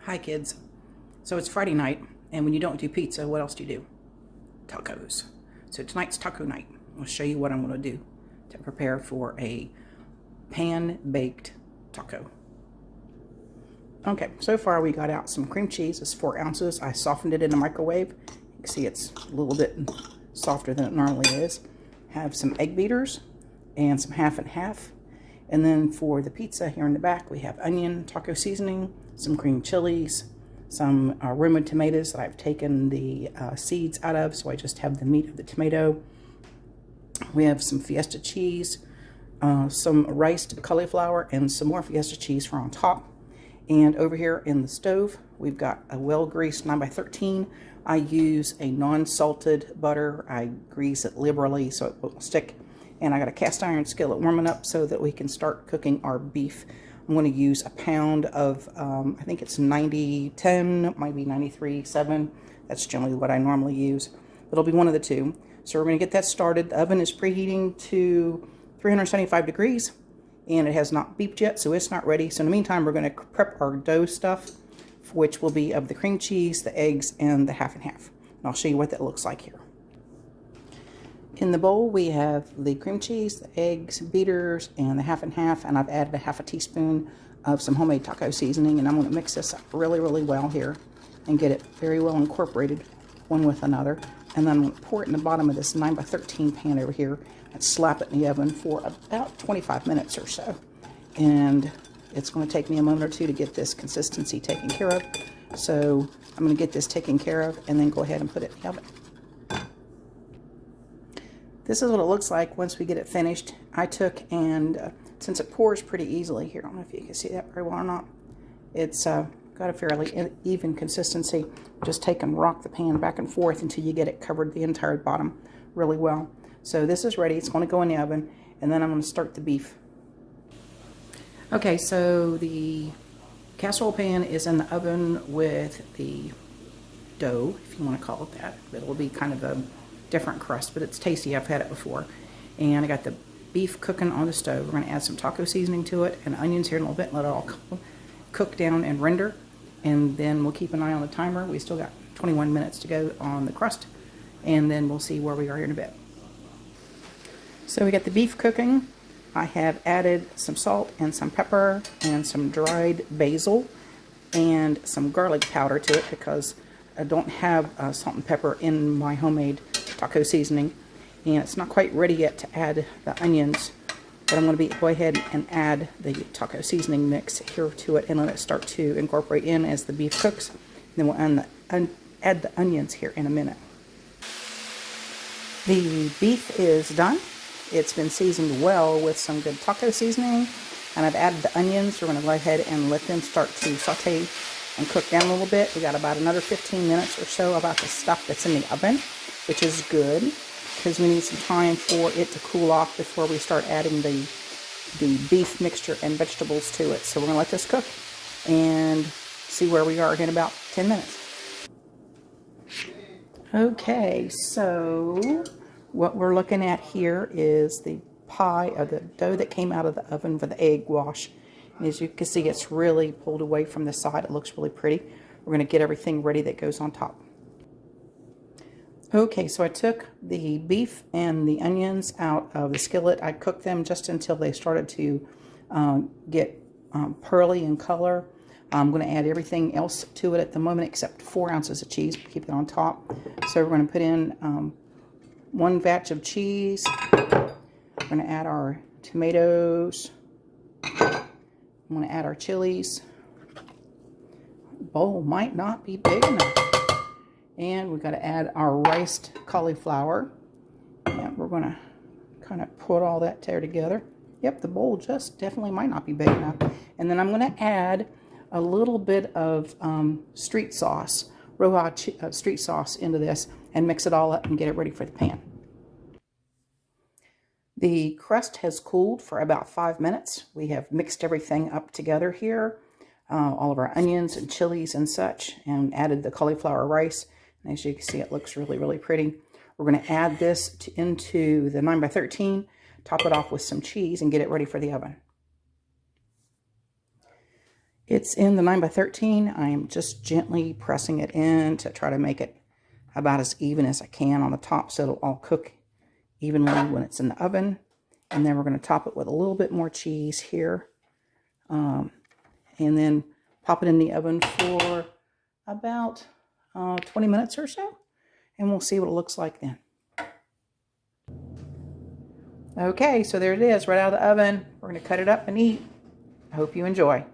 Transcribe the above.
Hi kids. So it's Friday night, and when you don't do pizza, what else do you do? Tacos. So tonight's taco night. I'll show you what I'm going to do to prepare for a pan-baked taco. Okay, so far we got out some cream cheese. It's 4 ounces. I softened it in the microwave. You can see it's a little bit softer than it normally is. Have some egg beaters and some half and half. And then for the pizza here in the back, we have onion, taco seasoning, some green chilies, some Roma tomatoes that I've taken the seeds out of, so I just have the meat of the tomato. We have some fiesta cheese, some riced cauliflower, and some more fiesta cheese for on top. And over here in the stove, we've got a well-greased 9x13. I use a non-salted butter. I grease it liberally so it won't stick. And I got a cast iron skillet warming up so that we can start cooking our beef. I'm going to use a pound of, I think it's 90-10, might be 93-7. That's generally what I normally use. It'll be one of the two. So we're going to get that started. The oven is preheating to 375 degrees, and it has not beeped yet, so it's not ready. So in the meantime, we're going to prep our dough stuff, which will be of the cream cheese, the eggs, and the half and half. And I'll show you what that looks like here. In the bowl, we have the cream cheese, the eggs, beaters, and the half and half, and I've added a half a teaspoon of some homemade taco seasoning, and I'm going to mix this up really, really well here and get it very well incorporated one with another. And then I'm going to pour it in the bottom of this 9x13 pan over here and slap it in the oven for about 25 minutes or so. And it's going to take me a moment or two to get this consistency taken care of. So I'm going to get this taken care of and then go ahead and put it in the oven. This is what it looks like once we get it finished. I took and, since it pours pretty easily here, I don't know if you can see that very well or not, it's got a fairly even consistency. Just take and rock the pan back and forth until you get it covered the entire bottom really well. So this is ready. It's going to go in the oven, and then I'm going to start the beef. Okay, so the casserole pan is in the oven with the dough, if you want to call it that. It'll be kind of a different crust, but it's tasty. I've had it before. And I got the beef cooking on the stove. We're going to add some taco seasoning to it and onions here in a little bit, let it all cook down and render. And then we'll keep an eye on the timer. We still got 21 minutes to go on the crust, and then we'll see where we are here in a bit. So we got the beef cooking. I have added some salt and some pepper and some dried basil and some garlic powder to it because I don't have salt and pepper in my homemade taco seasoning, and it's not quite ready yet to add the onions, but I'm going to go ahead and add the taco seasoning mix here to it and let it start to incorporate in as the beef cooks. And then we'll add the onions here in a minute. The beef is done. It's been seasoned well with some good taco seasoning, and I've added the onions. We're going to go ahead and let them start to saute and cook down a little bit. We got about another 15 minutes or so about the stuff that's in the oven, which is good because we need some time for it to cool off before we start adding the beef mixture and vegetables to it. So we're going to let this cook and see where we are in about 10 minutes. Okay, so what we're looking at here is the pie of the dough that came out of the oven for the egg wash. And as you can see, it's really pulled away from the side. It looks really pretty. We're going to get everything ready that goes on top. Okay, so I took the beef and the onions out of the skillet. I cooked them just until they started to get pearly in color. I'm going to add everything else to it at the moment except 4 ounces of cheese. Keep it on top. So we're going to put in 1 batch of cheese. We're going to add our tomatoes. I'm going to add our chilies. Bowl might not be big enough. And we've got to add our riced cauliflower. And we're going to kind of put all that there together. Yep, the bowl just definitely might not be big enough. And then I'm going to add a little bit of street sauce, Roja street sauce into this and mix it all up and get it ready for the pan. The crust has cooled for about 5 minutes. We have mixed everything up together here, all of our onions and chilies and such, and added the cauliflower rice. And as you can see, it looks really, really pretty. We're going to add this into the 9x13, top it off with some cheese, and get it ready for the oven. It's in the 9x13. I'm just gently pressing it in to try to make it about as even as I can on the top so it'll all cook evenly when it's in the oven. And then we're going to top it with a little bit more cheese here. And then pop it in the oven for about 20 minutes or so. And we'll see what it looks like then. Okay, so there it is, right out of the oven. We're going to cut it up and eat. I hope you enjoy.